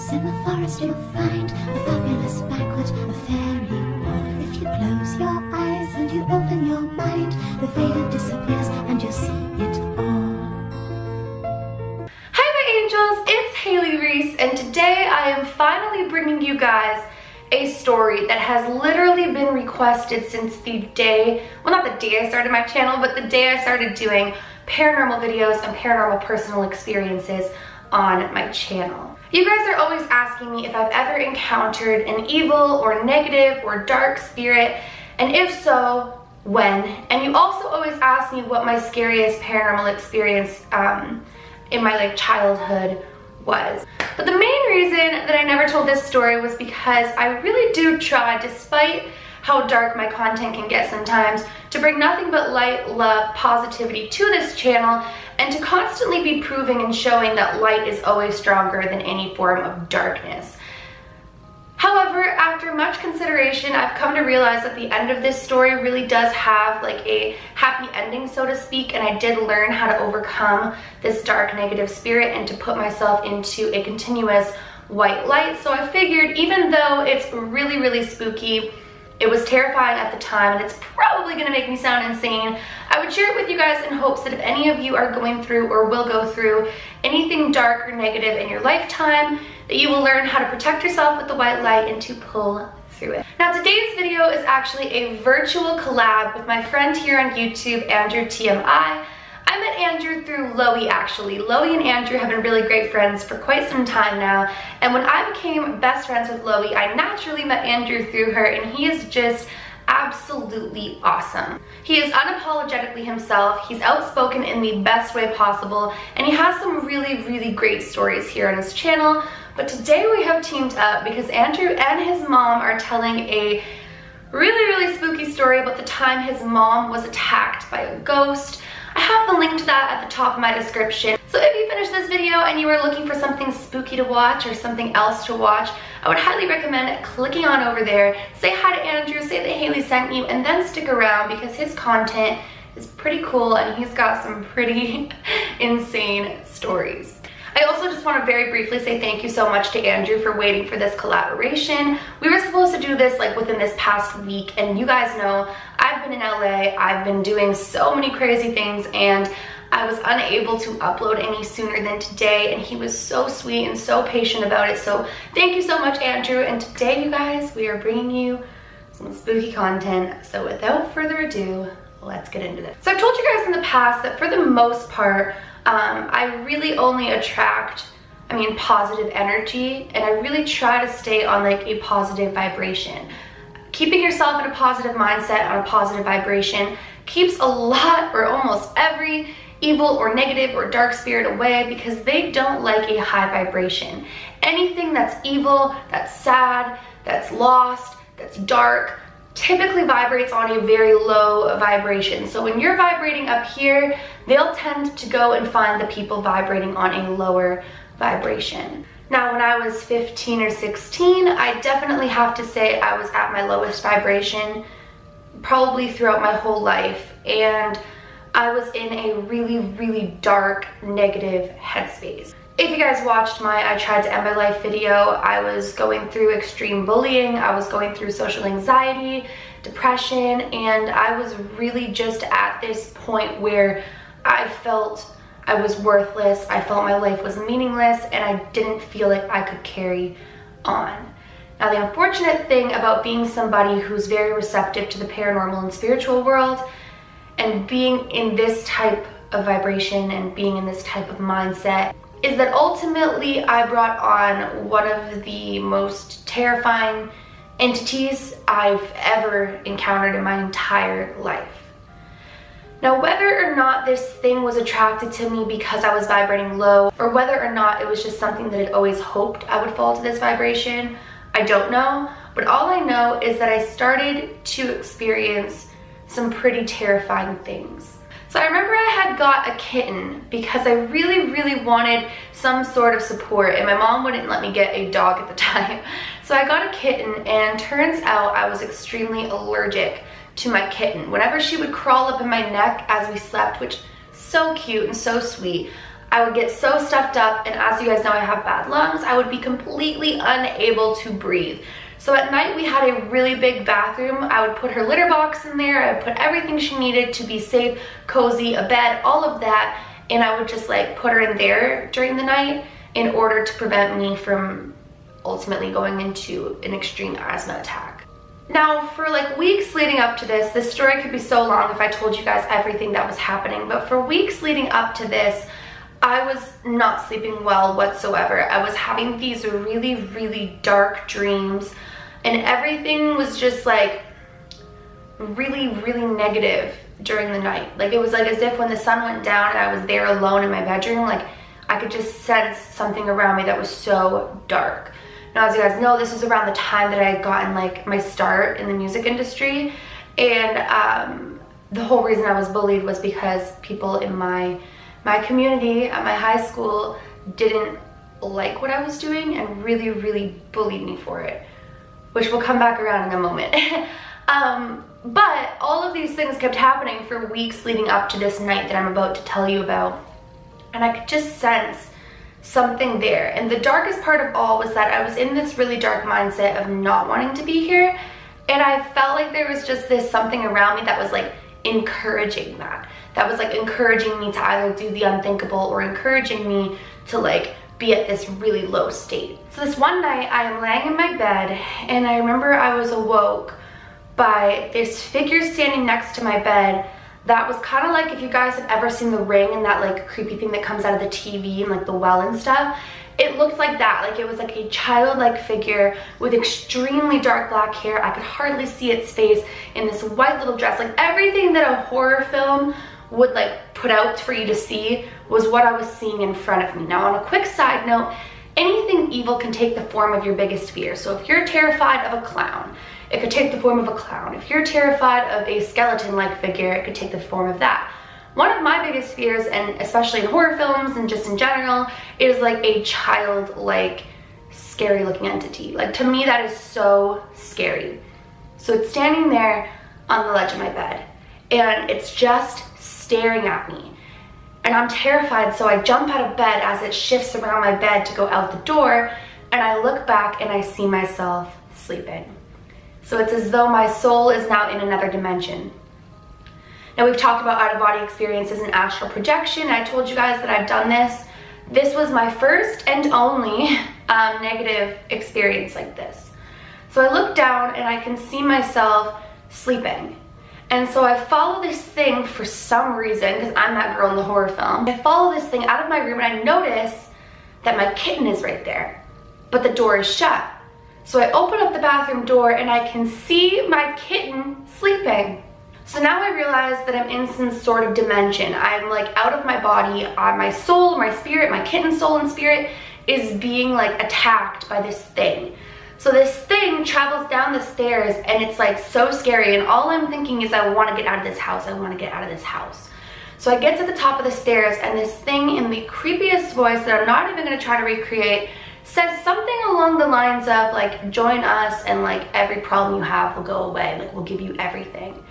Once in the forest you'll find a fabulous banquet, a fairy ball. If you close your eyes and you open your mind, the veil disappears and you'll see it all. Hi my angels, it's Haley Reese, and today I am finally bringing you guys a story that has literally been requested since the day, well, not the day I started my channel, but the day I started doing paranormal videos and paranormal personal experiences on my channel. You guys are always asking me if I've ever encountered an evil or negative or dark spirit, and if so, when. And you also always ask me what my scariest paranormal experience in my childhood was. But the main reason that I never told this story was because I really do try, despite how dark my content can get sometimes, to bring nothing but light, love, positivity to this channel, and to constantly be proving and showing that light is always stronger than any form of darkness. However, after much consideration, I've come to realize that the end of this story really does have like a happy ending, so to speak, and I did learn how to overcome this dark negative spirit and to put myself into a continuous white light. So I figured, even though it's really, really spooky, it was terrifying at the time, and it's probably gonna make me sound insane, I would share it with you guys in hopes that if any of you are going through or will go through anything dark or negative in your lifetime, that you will learn how to protect yourself with the white light and to pull through it. Now today's video is actually a virtual collab with my friend here on YouTube, Andrew TMI. I met Andrew through Loie, actually. Loie and Andrew have been really great friends for quite some time now, and when I became best friends with Loie, I naturally met Andrew through her, and he is just absolutely awesome. He is unapologetically himself, he's outspoken in the best way possible, and he has some really, really great stories here on his channel. But today we have teamed up because Andrew and his mom are telling a really, really spooky story about the time his mom was attacked by a ghost. I have the link to that at the top of my description. So if you finish this video and you are looking for something spooky to watch or something else to watch, I would highly recommend clicking on over there, say hi to Andrew, say that Haley sent you, and then stick around because his content is pretty cool and he's got some pretty insane stories. I also just want to very briefly say thank you so much to Andrew for waiting for this collaboration. We were supposed to do this like within this past week, and you guys know I've been in LA, I've been doing so many crazy things, and I was unable to upload any sooner than today, and he was so sweet and so patient about it. So thank you so much, Andrew. And today, you guys, we are bringing you some spooky content. So without further ado, let's get into this. So I've told you guys in the past that for the most part, I really only attract, positive energy, and I really try to stay on like a positive vibration. Keeping yourself in a positive mindset, on a positive vibration, keeps a lot or almost every evil or negative or dark spirit away because they don't like a high vibration. Anything that's evil, that's sad, that's lost, that's dark, typically vibrates on a very low vibration. So when you're vibrating up here, they'll tend to go and find the people vibrating on a lower vibration. Now, when I was 15 or 16, I definitely have to say I was at my lowest vibration probably throughout my whole life, and I was in a really, really dark, negative headspace. If you guys watched my I Tried to End My Life video, I was going through extreme bullying, I was going through social anxiety, depression, and I was really just at this point where I felt I was worthless, I felt my life was meaningless, and I didn't feel like I could carry on. Now, the unfortunate thing about being somebody who's very receptive to the paranormal and spiritual world and being in this type of vibration and being in this type of mindset is that ultimately I brought on one of the most terrifying entities I've ever encountered in my entire life. Now, whether or not this thing was attracted to me because I was vibrating low, or whether or not it was just something that I'd always hoped I would fall to this vibration, I don't know. But all I know is that I started to experience some pretty terrifying things. So I remember I had got a kitten because I really, really wanted some sort of support, and my mom wouldn't let me get a dog at the time. So I got a kitten, and turns out I was extremely allergic to my kitten. Whenever she would crawl up in my neck as we slept, which so cute and so sweet, I would get so stuffed up, and as you guys know, I have bad lungs. I would be completely unable to breathe. So at night we had a really big bathroom. I would put her litter box in there. I would put everything she needed to be safe, cozy, a bed, all of that. And I would just like put her in there during the night in order to prevent me from ultimately going into an extreme asthma attack. Now for like weeks leading up to this story could be so long if I told you guys everything that was happening, but for weeks leading up to this, I was not sleeping well whatsoever. I was having these really, really dark dreams, and everything was just like really, really negative during the night. Like it was like as if when the sun went down and I was there alone in my bedroom, like I could just sense something around me that was so dark. Now, as you guys know, this was around the time that I had gotten like my start in the music industry, and the whole reason I was bullied was because people in my community at my high school didn't like what I was doing and really, really bullied me for it, which will come back around in a moment. But all of these things kept happening for weeks leading up to this night that I'm about to tell you about, and I could just sense something there. And the darkest part of all was that I was in this really dark mindset of not wanting to be here, and I felt like there was just this something around me that was like encouraging that was like encouraging me to either do the unthinkable or encouraging me to like be at this really low state. So this one night I am laying in my bed, and I remember I was awoke by this figure standing next to my bed that was kind of like, if you guys have ever seen The Ring and that like creepy thing that comes out of the TV and like the well and stuff, it looked like that. Like it was like a childlike figure with extremely dark black hair. I could hardly see its face, in this white little dress. Like everything that a horror film would like put out for you to see was what I was seeing in front of me. Now on a quick side note, anything evil can take the form of your biggest fear. So if you're terrified of a clown, it could take the form of a clown. If you're terrified of a skeleton-like figure, it could take the form of that. One of my biggest fears, and especially in horror films and just in general, is like a child-like, scary-looking entity. Like to me, that is so scary. So it's standing there on the ledge of my bed, and it's just staring at me. And I'm terrified, so I jump out of bed as it shifts around my bed to go out the door, and I look back and I see myself sleeping. So it's as though my soul is now in another dimension. Now we've talked about out-of-body experiences and astral projection. I told you guys that I've done this. This was my first and only negative experience like this. So I look down and I can see myself sleeping. And so I follow this thing for some reason, because I'm that girl in the horror film. I follow this thing out of my room, and I notice that my kitten is right there, but the door is shut. So I open up the bathroom door and I can see my kitten sleeping. So now I realize that I'm in some sort of dimension. I'm like out of my body. My soul, my spirit, my kitten's soul and spirit is being like attacked by this thing. So this thing travels down the stairs, and it's like so scary, and all I'm thinking is I want to get out of this house. I want to get out of this house. So I get to the top of the stairs, and this thing in the creepiest voice that I'm not even going to try to recreate says something along the lines of like, join us and like every problem you have will go away. Like we'll give you everything.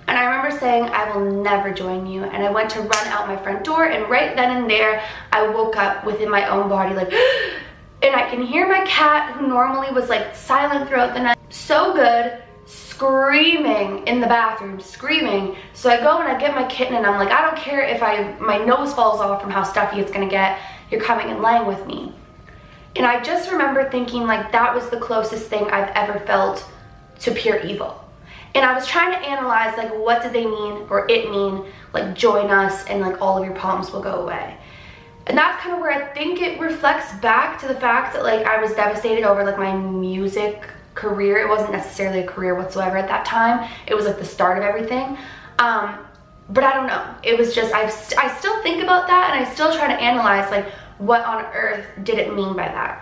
And I remember saying, I will never join you. And I went to run out my front door, and right then and there, I woke up within my own body like, and I can hear my cat, who normally was like silent throughout the night, so good, screaming in the bathroom, screaming. So I go and I get my kitten, and I'm like, I don't care if my nose falls off from how stuffy it's gonna get, you're coming and laying with me. And I just remember thinking like that was the closest thing I've ever felt to pure evil. And I was trying to analyze like, what did they mean, or it mean, like join us and like all of your problems will go away. And that's kind of where I think it reflects back to the fact that like I was devastated over like my music career. It wasn't necessarily a career whatsoever at that time. It was like the start of everything. But I don't know. It was just, I still think about that, and I still try to analyze like, what on earth did it mean by that?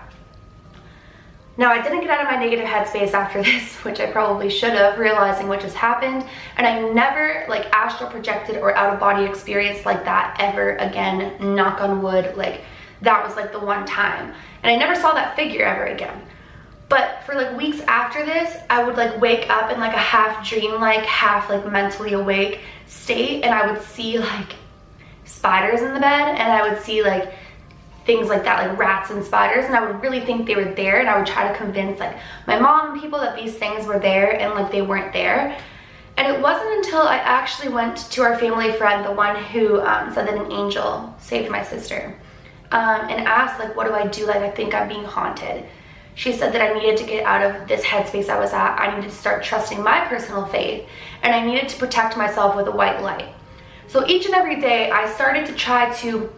Now, I didn't get out of my negative headspace after this, which I probably should have, realizing what just happened, and I never like astral projected or out of body experienced like that ever again, knock on wood. Like that was like the one time, and I never saw that figure ever again. But for like weeks after this, I would like wake up in like a half dream, like half like mentally awake state, and I would see like spiders in the bed, and I would see like things like that, like rats and spiders, and I would really think they were there, and I would try to convince like my mom and people that these things were there, and like they weren't there. And it wasn't until I actually went to our family friend, the one who said that an angel saved my sister, and asked like, what do I do? Like, I think I'm being haunted. She said that I needed to get out of this headspace I was at. I needed to start trusting my personal faith, and I needed to protect myself with a white light. So each and every day I started to try to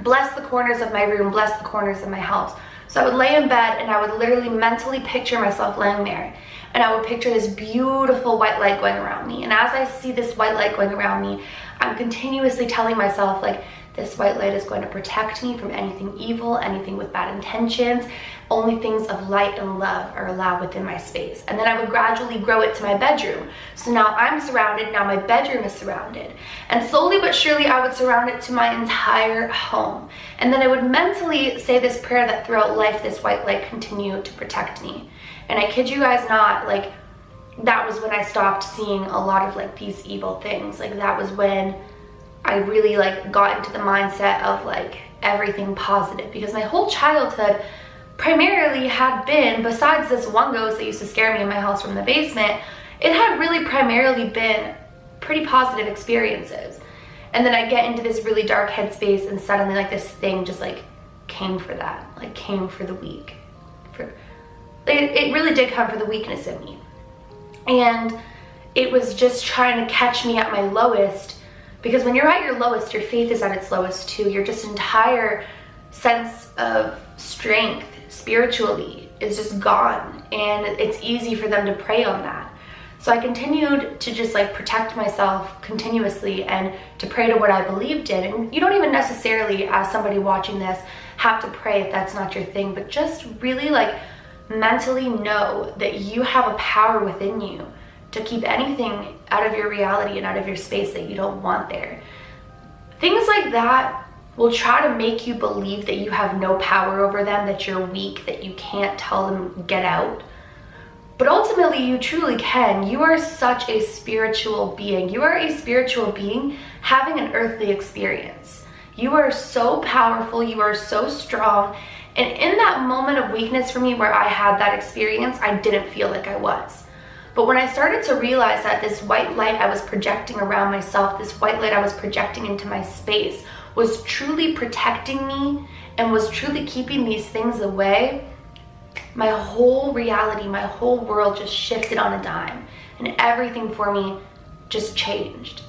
bless the corners of my room, bless the corners of my house. So I would lay in bed and I would literally mentally picture myself laying there, and I would picture this beautiful white light going around me. And as I see this white light going around me, I'm continuously telling myself like, this white light is going to protect me from anything evil, anything with bad intentions. Only things of light and love are allowed within my space. And then I would gradually grow it to my bedroom. So now I'm surrounded, now my bedroom is surrounded. And slowly but surely I would surround it to my entire home. And then I would mentally say this prayer that throughout life this white light continue to protect me. And I kid you guys not, like that was when I stopped seeing a lot of like these evil things. Like that was when I really like got into the mindset of like everything positive, because my whole childhood primarily had been, besides this one ghost that used to scare me in my house from the basement, it had really primarily been pretty positive experiences. And then I get into this really dark headspace, and suddenly like this thing just like came for that, like came for the weak. It really did come for the weakness in me. And it was just trying to catch me at my lowest, because when you're at your lowest, your faith is at its lowest too. Your just entire sense of strength spiritually is just gone, and it's easy for them to prey on that. So I continued to just like protect myself continuously and to pray to what I believed in. And you don't even necessarily, as somebody watching this, have to pray if that's not your thing, but just really like mentally know that you have a power within you to keep anything out of your reality and out of your space that you don't want there. Things like that will try to make you believe that you have no power over them, that you're weak, that you can't tell them get out. But ultimately you truly can. You are such a spiritual being. You are a spiritual being having an earthly experience. You are so powerful, you are so strong. And in that moment of weakness for me where I had that experience, I didn't feel like I was. But when I started to realize that this white light I was projecting around myself, this white light I was projecting into my space, was truly protecting me and was truly keeping these things away, my whole reality, my whole world just shifted on a dime, and everything for me just changed.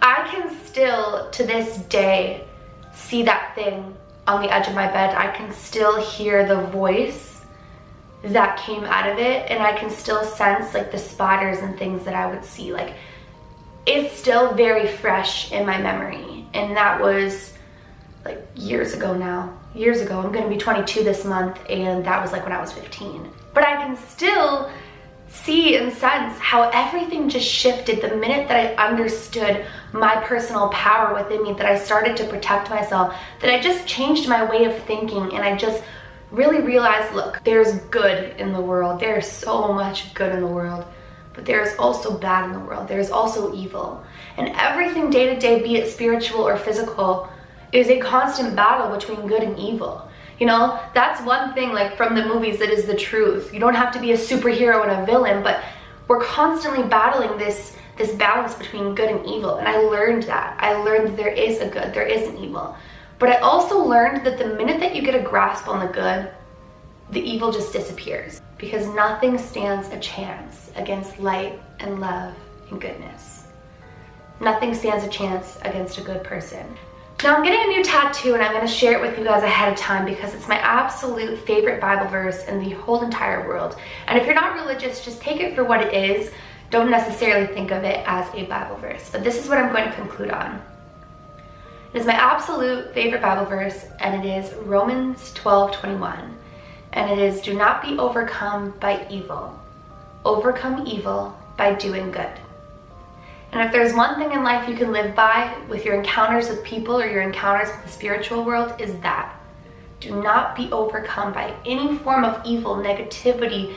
I can still, to this day, see that thing on the edge of my bed. I can still hear the voice that came out of it, and I can still sense like the spiders and things that I would see. Like, it's still very fresh in my memory, and that was like years ago now. Years ago. I'm gonna be 22 this month, and that was like when I was 15. But I can still see and sense how everything just shifted the minute that I understood my personal power within me, that I started to protect myself, that I just changed my way of thinking, and I just really realized, look, there's good in the world. There's so much good in the world, but there's also bad in the world. There's also evil. And everything day to day, be it spiritual or physical, is a constant battle between good and evil. You know, that's one thing like from the movies that is the truth. You don't have to be a superhero and a villain, but we're constantly battling this balance between good and evil. And I learned that. I learned that there is a good, there is an evil. But I also learned that the minute that you get a grasp on the good, the evil just disappears, because nothing stands a chance against light and love and goodness. Nothing stands a chance against a good person. Now I'm getting a new tattoo, and I'm going to share it with you guys ahead of time because it's my absolute favorite Bible verse in the whole entire world. And if you're not religious, just take it for what it is. Don't necessarily think of it as a Bible verse. But this is what I'm going to conclude on. It is my absolute favorite Bible verse, and it is Romans 12:21. And it is, do not be overcome by evil. Overcome evil by doing good. And if there's one thing in life you can live by with your encounters with people or your encounters with the spiritual world, is that. Do not be overcome by any form of evil, negativity,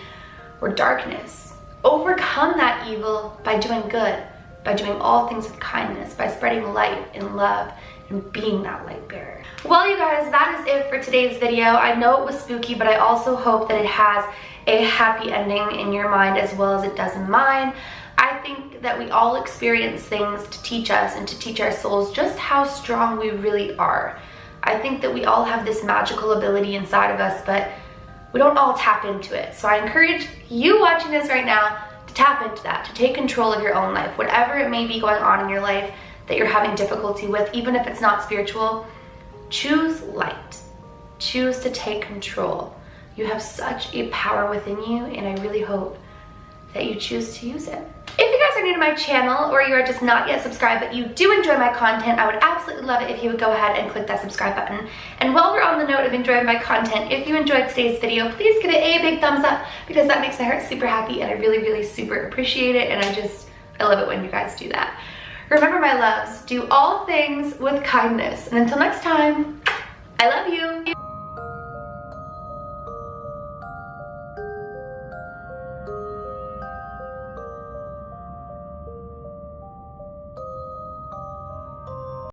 or darkness. Overcome that evil by doing good, by doing all things with kindness, by spreading light and love and being that light bearer. Well, you guys, that is it for today's video. I know it was spooky, but I also hope that it has a happy ending in your mind as well as it does in mine. I think that we all experience things to teach us and to teach our souls just how strong we really are. I think that we all have this magical ability inside of us, but we don't all tap into it. So I encourage you watching this right now to tap into that, to take control of your own life. Whatever it may be going on in your life that you're having difficulty with, even if it's not spiritual, choose light. Choose to take control. You have such a power within you, and I really hope that you choose to use it. If you guys are new to my channel or you are just not yet subscribed but you do enjoy my content, I would absolutely love it if you would go ahead and click that subscribe button. And while we're on the note of enjoying my content, if you enjoyed today's video, please give it a big thumbs up because that makes my heart super happy and I really super appreciate it, and I love it when you guys do that. Remember, my loves, do all things with kindness, and until next time, I love you.